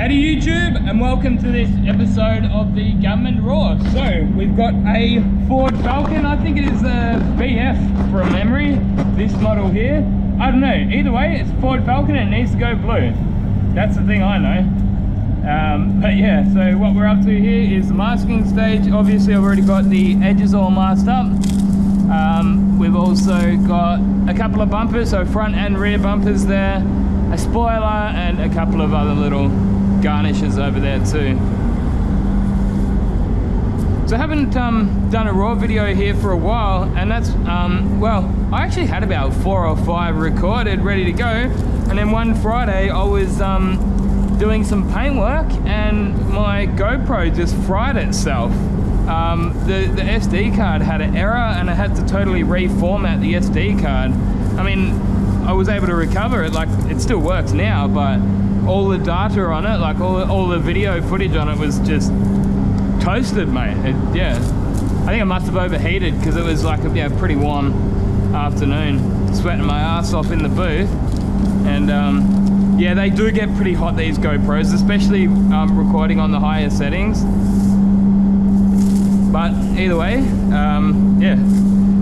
G'day YouTube, and welcome to this episode of the Gunman Raw. So we've got a Ford Falcon. I think it is a BF from memory, this model here. I don't know, either way it's Ford Falcon and it needs to go blue. That's the thing I know. But yeah, so what we're up to here is the masking stage. Obviously I've already got the edges all masked up. We've also got a couple of bumpers, so front and rear bumpers there, a spoiler and a couple of other little garnishes over there too. So I haven't done a raw video here for a while, and that's well, I actually had about 4 or 5 recorded ready to go, and then one Friday I was doing some paint work and my GoPro just fried itself. The SD card had an error and I had to totally reformat the SD card. I mean, I was able to recover it, like it still works now, but all the data on it, like all the video footage on it was just toasted, mate. Yeah, I think I must have overheated because it was like a pretty warm afternoon, sweating my ass off in the booth. And yeah, they do get pretty hot, these GoPros, especially recording on the higher settings. But either way, yeah,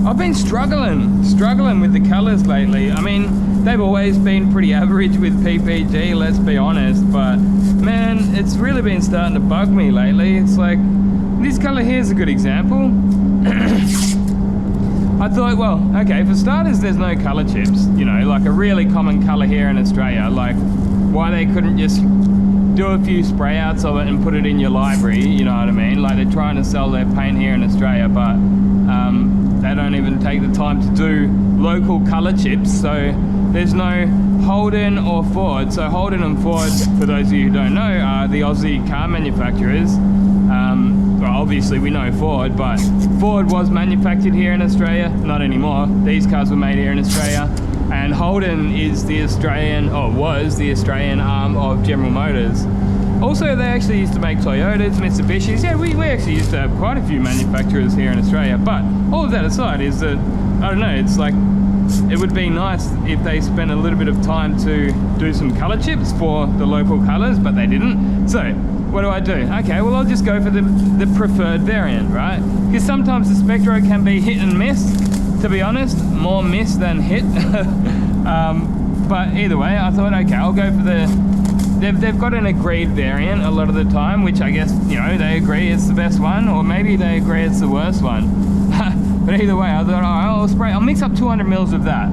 I've been struggling with the colors lately. I mean, they've always been pretty average with PPG, let's be honest, but man, it's really been starting to bug me lately. It's like, this color here is a good example. I thought, well, okay, for starters, there's no color chips, you know, like a really common color here in Australia. Like, why they couldn't just do a few spray outs of it and put it in your library, you know what I mean? Like, they're trying to sell their paint here in Australia, but they don't even take the time to do local color chips. So there's no Holden or Ford. So Holden and Ford, for those of you who don't know, are the Aussie car manufacturers. Well, obviously we know Ford, but Ford was manufactured here in Australia, not anymore. These cars were made here in Australia, and Holden is the Australian, or was the Australian arm of General Motors. Also, they actually used to make Toyotas, Mitsubishis. Yeah, we actually used to have quite a few manufacturers here in Australia. But all of that aside is that, I don't know, it's like, it would be nice if they spent a little bit of time to do some color chips for the local colors, but they didn't. So what do? Okay, well, I'll just go for the preferred variant, right? Because sometimes the Spectro can be hit and miss, to be honest, more miss than hit. But either way, I thought, okay, I'll go for they've got an agreed variant a lot of the time, which I guess, you know, they agree it's the best one, or maybe they agree it's the worst one. But either way, I thought, oh, I'll mix up 200 mils of that,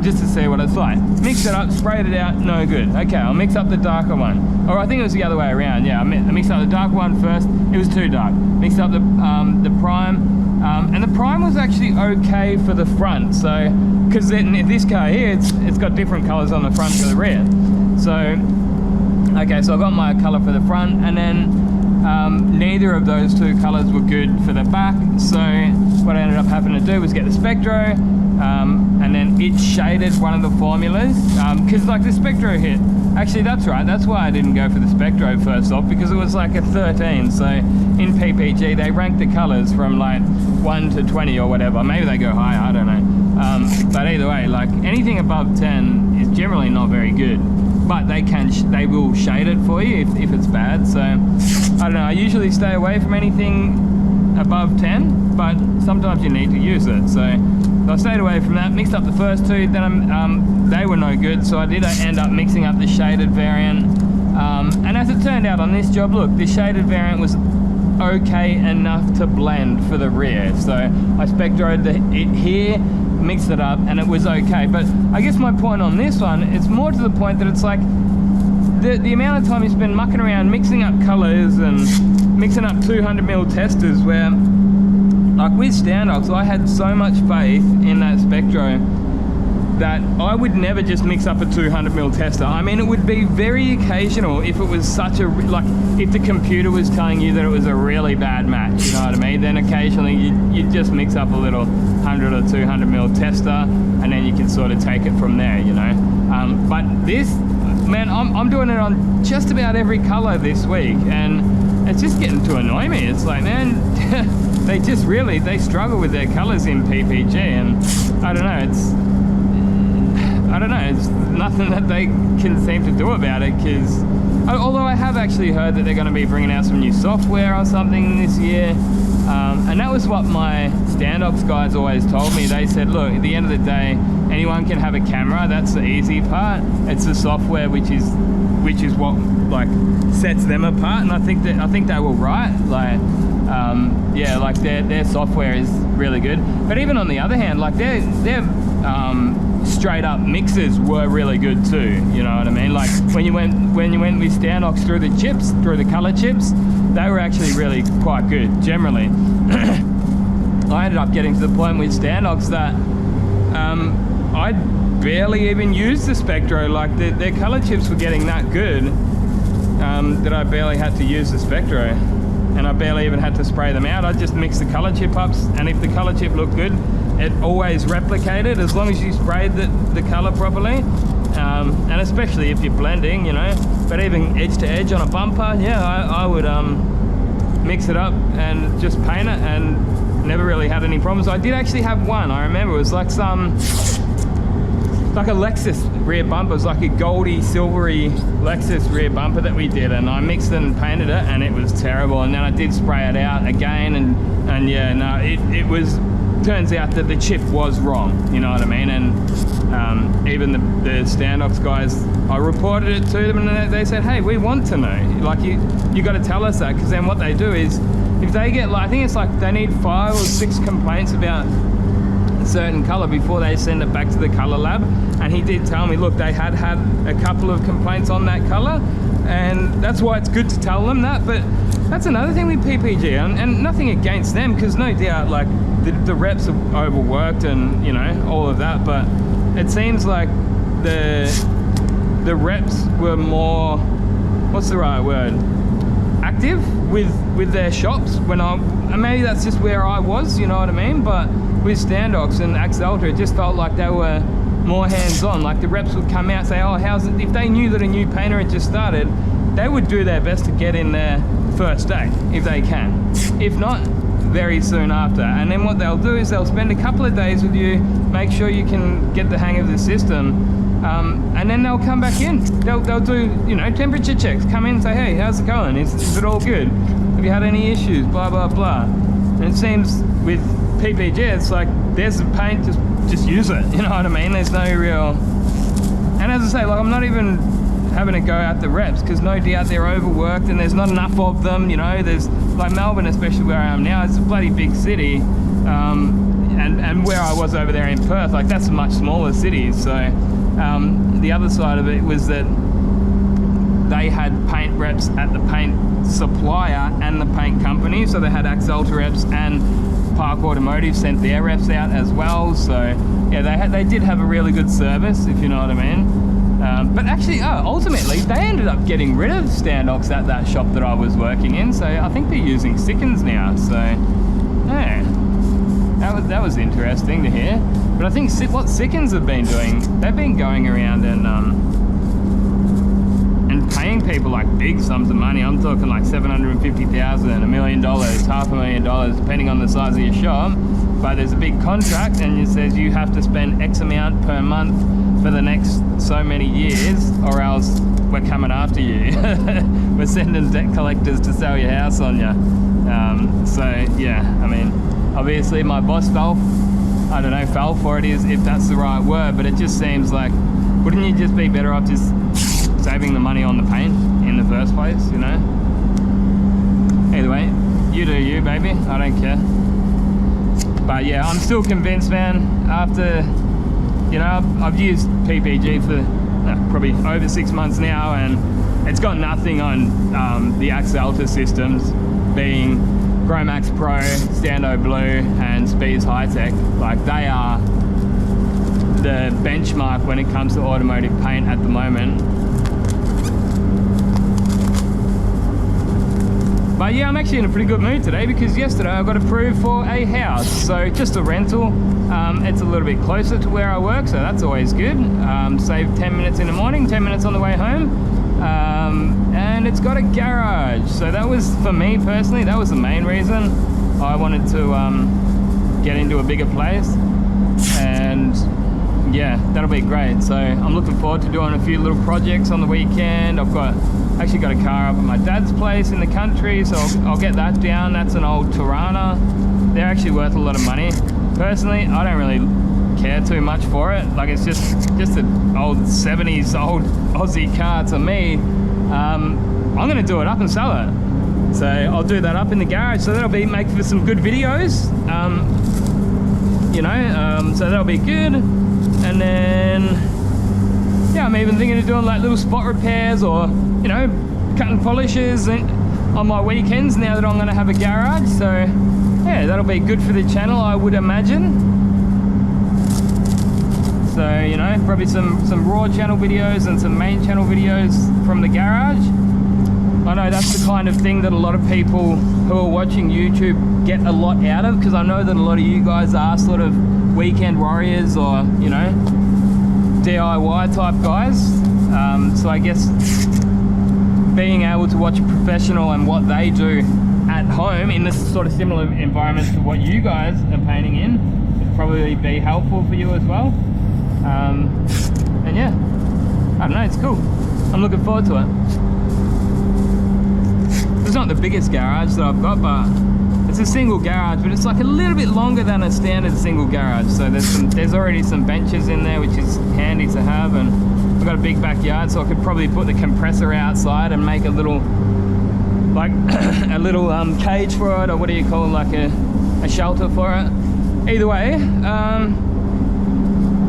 just to see what it's like. Mixed it up, sprayed it out, no good. Okay, I'll mix up the darker one. Or I think it was the otother way around, yeah. I mixed up the dark one first, it was too dark. Mixed up the prime, and the prime was actually okay for the front, so, because in this car here, it's got different colors on the front to the rear. So, okay, so I got my color for the front, and then neither of those two colors were good for the back. So what I ended up having to do was get the Spectro, and then it shaded one of the formulas, because like the Spectro hit, actually that's right, that's why I didn't go for the Spectro first off, because it was like a 13. So in PPG they rank the colors from like 1 to 20 or whatever, maybe they go higher, I don't know. But either way, like anything above 10 is generally not very good. But they will shade it for you if it's bad. So I don't know, I usually stay away from anything above 10, but sometimes you need to use it. So I stayed away from that, mixed up the first two, then they were no good, so I did end up mixing up the shaded variant. And as it turned out on this job, look, the shaded variant was okay enough to blend for the rear. So I Spectroed it here, mixed it up, and it was okay. But I guess my point on this one, it's more to the point that it's like the amount of time you spend mucking around mixing up colors and mixing up 200 mil testers, where like with Standox, I had so much faith in that Spectro that I would never just mix up a 200 mil tester. I mean, it would be very occasional if it was such a, like if the computer was telling you that it was a really bad match, you know what I mean? Then occasionally you'd just mix up a little 100 or 200 mil tester, and then you can sort of take it from there, you know? But this, man, I'm doing it on just about every color this week, and it's just getting to annoy me. It's like, man, they struggle with their colors in PPG, and I don't know, it's nothing that they can seem to do about it, because Although I have actually heard that they're going to be bringing out some new software or something this year. And that was what my Standox guys always told me. They said, look, at the end of the day, anyone can have a camera. That's the easy part. It's the software which is what like sets them apart. And I think they were right. Like, yeah, like their software is really good. But even on the other hand, like their straight up mixers were really good too. You know what I mean? Like when you went with Standox through the chips, through the color chips, they were actually really quite good generally. I ended up getting to the point with Standox that I barely even used the Spectro. Like their color chips were getting that good that I barely had to use the Spectro, and I barely even had to spray them out. I just mixed the color chip ups, and if the color chip looked good, it always replicated as long as you sprayed the color properly. And especially if you're blending, you know. But even edge to edge on a bumper, yeah, I would mix it up and just paint it, and never really had any problems. I did actually have one, I remember, it was like like a Lexus rear bumper. It was like a goldy silvery Lexus rear bumper that we did, and I mixed it and painted it, and it was terrible. And then I did spray it out again, and yeah, no, it was, turns out that the chip was wrong, you know what I mean? And even the Standox guys, I reported it to them, and they said, hey, we want to know, like you got to tell us that, because then what they do is, if they get, like, I think it's like they need 5 or 6 complaints about a certain color before they send it back to the color lab. And he did tell me, look, they had a couple of complaints on that color, and that's why it's good to tell them that. But that's another thing with PPG, and nothing against them, because no doubt, like, the reps are overworked and, you know, all of that, but it seems like the reps were more, what's the right word, active with their shops and maybe that's just where I was, you know what I mean? But with Standox and Axalta, it just felt like they were more hands-on. Like the reps would come out and say, oh, how's it? If they knew that a new painter had just started, they would do their best to get in there first day if they can. If not, very soon after. And then what they'll do is they'll spend a couple of days with you, make sure you can get the hang of the system, and then they'll come back in. They'll do, you know, temperature checks, come in and say, hey, how's it going? Is it all good? Have you had any issues? Blah, blah, blah. And it seems with PPG, it's like, there's the paint, just use it, you know what I mean? There's no real, and as I say, like, I'm not even having to go at the reps, because no doubt they're overworked and there's not enough of them, you know. There's, like Melbourne, especially where I am now, it's a bloody big city, and where I was over there in Perth, like, that's a much smaller city. So the other side of it was that they had paint reps at the paint supplier and the paint company, so they had Axalta reps, and Park Automotive sent their reps out as well. So yeah, they did have a really good service, if you know what I mean. But actually, ultimately, they ended up getting rid of Standox at that shop that I was working in. So I think they're using Sickens now. So yeah, that was interesting to hear. But I think what Sickens have been doing, they've been going around and paying people like big sums of money. I'm talking like $750,000, $1 million, $500,000, depending on the size of your shop. But there's a big contract, and it says you have to spend X amount per month for the next so many years, or else we're coming after you. We're sending debt collectors to sell your house on you. So yeah, I mean, obviously my boss fell for it, if that's the right word, but it just seems like, wouldn't you just be better off just saving the money on the paint in the first place, you know? Either way, you do you, baby, I don't care. But yeah, I'm still convinced, man, after, you know, I've used PPG for probably over 6 months now, and it's got nothing on the Axalta systems, being Chromax Pro, Stando Blue, and Speeds High Tech. Like, they are the benchmark when it comes to automotive paint at the moment. But yeah, I'm actually in a pretty good mood today, because yesterday I got approved for a house. So just a rental. It's a little bit closer to where I work, so that's always good. Save 10 minutes in the morning, 10 minutes on the way home. And it's got a garage. So that was, for me personally, that was the main reason I wanted to get into a bigger place. And yeah, that'll be great. So I'm looking forward to doing a few little projects on the weekend. I've actually got a car up at my dad's place in the country, so I'll get that down. That's an old Tirana. They're actually worth a lot of money. Personally, I don't really care too much for it. Like, it's just an old 70s old Aussie car to me. I'm gonna do it up and sell it. So I'll do that up in the garage. So that'll make for some good videos. You know, so that'll be good. And then, yeah, I'm even thinking of doing like little spot repairs, or, you know, cutting polishes on my weekends now that I'm gonna have a garage. So yeah, that'll be good for the channel, I would imagine. So, you know, probably some raw channel videos and some main channel videos from the garage. I know that's the kind of thing that a lot of people who are watching YouTube get a lot out of, because I know that a lot of you guys are sort of weekend warriors, or, you know, DIY type guys. So I guess being able to watch a professional and what they do at home in this sort of similar environment to what you guys are painting in would probably be helpful for you as well. And yeah, I don't know, it's cool. I'm looking forward to it. It's not the biggest garage that I've got, but it's a single garage, but it's like a little bit longer than a standard single garage. So there's already some benches in there, which is handy to have, and I've got a big backyard, so I could probably put the compressor outside and make a little, like a little cage for it, or what do you call it, like a shelter for it. Either way,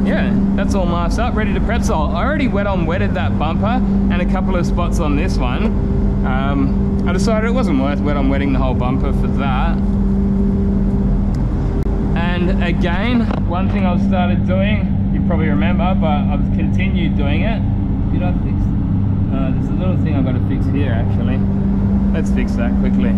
yeah, that's all masked up, ready to prep salt. I already wetted that bumper and a couple of spots on this one. I decided it wasn't worth wetting the whole bumper for that. And again, one thing I've started doing, you probably remember, but I've continued doing it. Did I fix? There's a little thing I've got to fix here actually. Let's fix that quickly.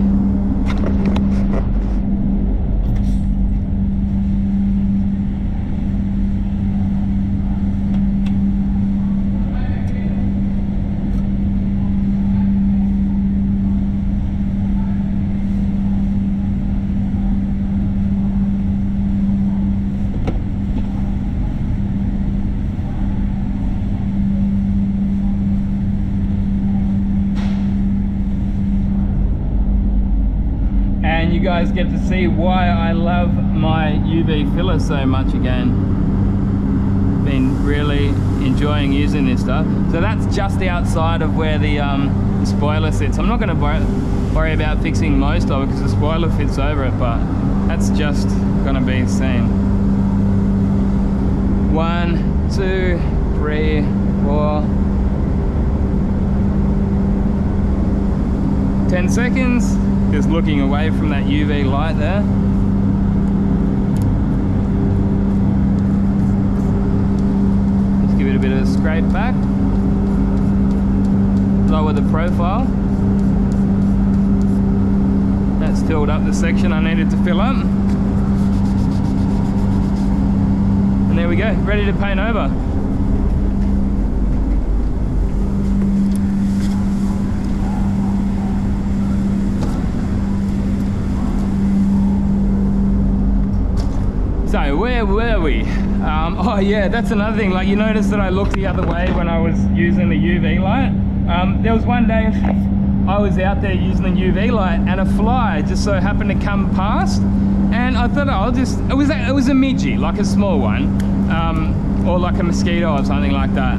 You guys get to see why I love my UV filler so much again. Been really enjoying using this stuff. So that's just outside of where the spoiler sits. I'm not going to worry about fixing most of it because the spoiler fits over it, but that's just going to be seen. 1, 2, 3, 4. 10 seconds. Just looking away from that UV light there. Just give it a bit of a scrape back. Lower the profile. That's filled up the section I needed to fill up. And there we go, ready to paint over. So where were we? Oh yeah, that's another thing. Like, you notice that I looked the other way when I was using the UV light. There was one day I was out there using the UV light and a fly just so happened to come past, and I thought, oh, it was a midgie, like a small one, or like a mosquito or something like that.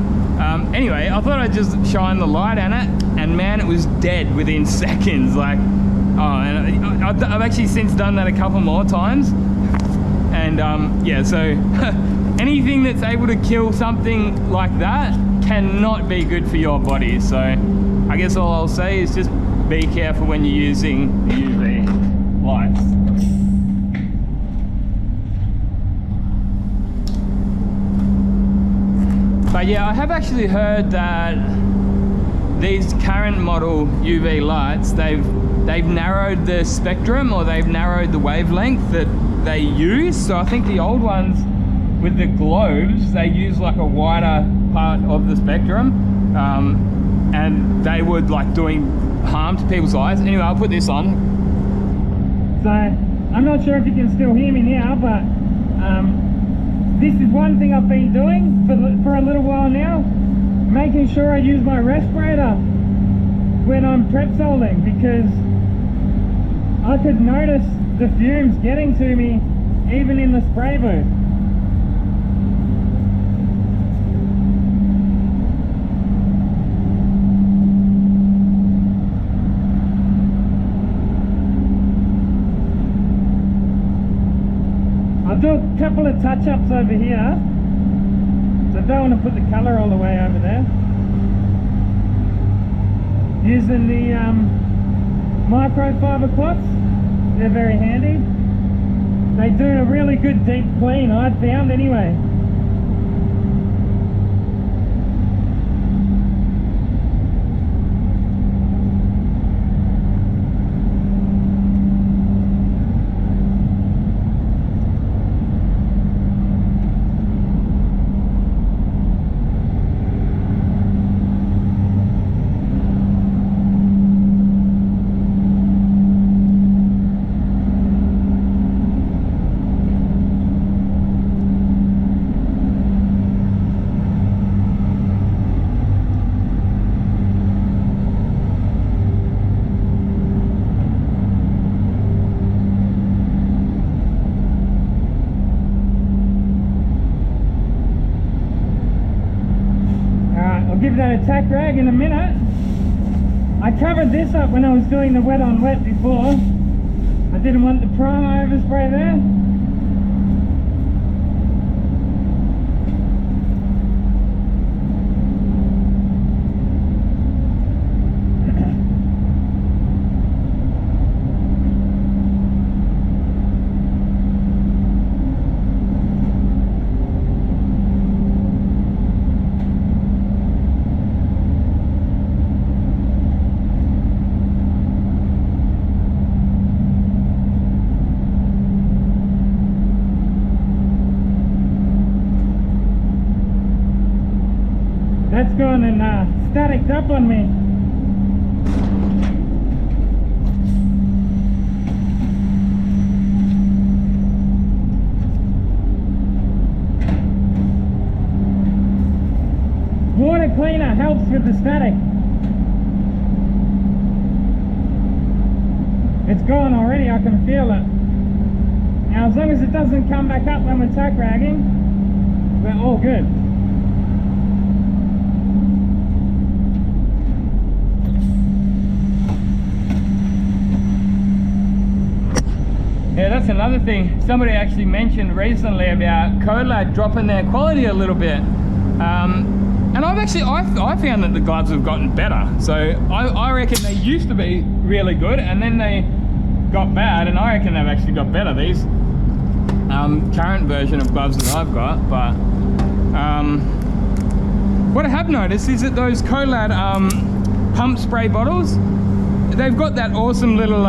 Anyway, I thought I'd just shine the light on it, and man, it was dead within seconds. Like, oh, and I've actually since done that a couple more times. And yeah, so anything that's able to kill something like that cannot be good for your body. So I guess all I'll say is just be careful when you're using the UV lights. But yeah, I have actually heard that these current model UV lights, they've narrowed the spectrum, or they've narrowed the wavelength that they use. So I think the old ones with the globes, they use like a wider part of the spectrum, and they were like doing harm to people's eyes. Anyway, I'll put this on. So I'm not sure if you can still hear me now, but this is one thing I've been doing for a little while now, making sure I use my respirator when I'm prep solding, because I could notice the fumes getting to me even in the spray booth. I'll do a couple of touch-ups over here, so I don't want to put the colour all the way over there. Using the microfiber cloths, they're very handy. They do a really good deep clean, I've found anyway. Give that a tack rag in a minute. I covered this up when I was doing the wet on wet before. I didn't want the primer overspray there. That's gone and staticked up on me. Water cleaner helps with the static. It's gone already, I can feel it. Now as long as it doesn't come back up when we're tack ragging, we're all good. Yeah, that's another thing. Somebody actually mentioned recently about Colad dropping their quality a little bit. And I found that the gloves have gotten better. So I reckon they used to be really good and then they got bad, and I reckon they've actually got better, these current version of gloves that I've got. But what I have noticed is that those Colad pump spray bottles, they've got that awesome little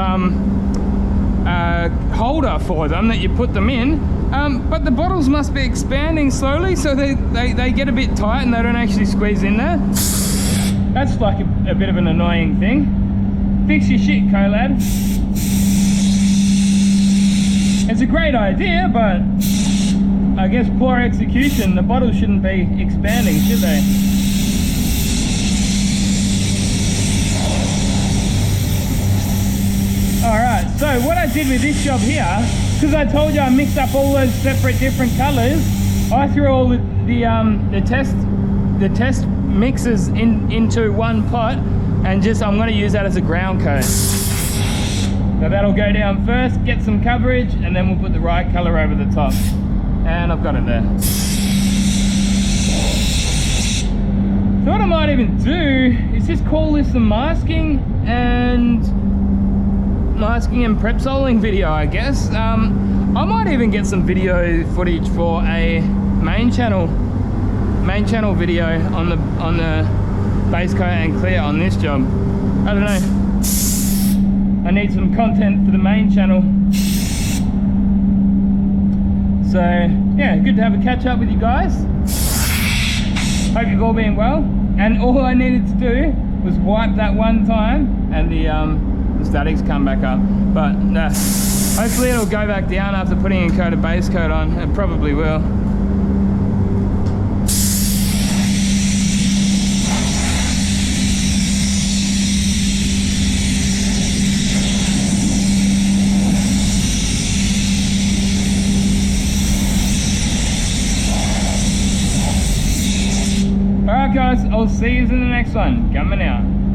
holder for them that you put them in, but the bottles must be expanding slowly, so they get a bit tight and they don't actually squeeze in there. That's like a bit of an annoying thing. Fix your shit, Colad. It's a great idea, but I guess poor execution. The bottles shouldn't be expanding, should they? Alright, so what I did with this job here, because I told you I mixed up all those separate different colours, I threw all the test mixes into one pot, and I'm going to use that as a ground coat. So that'll go down first, get some coverage, and then we'll put the right colour over the top. And I've got it there. So what I might even do is just call this the masking and prep solding video, I guess. I might even get some video footage for a main channel video on the base coat and clear on this job. I don't know. I need some content for the main channel. So yeah, good to have a catch up with you guys. Hope you've all been well. And all I needed to do was wipe that one time, and the statics come back up. But hopefully it'll go back down after putting a coat of base coat on. It probably will. Alright guys, I'll see you in the next one. Gunman out.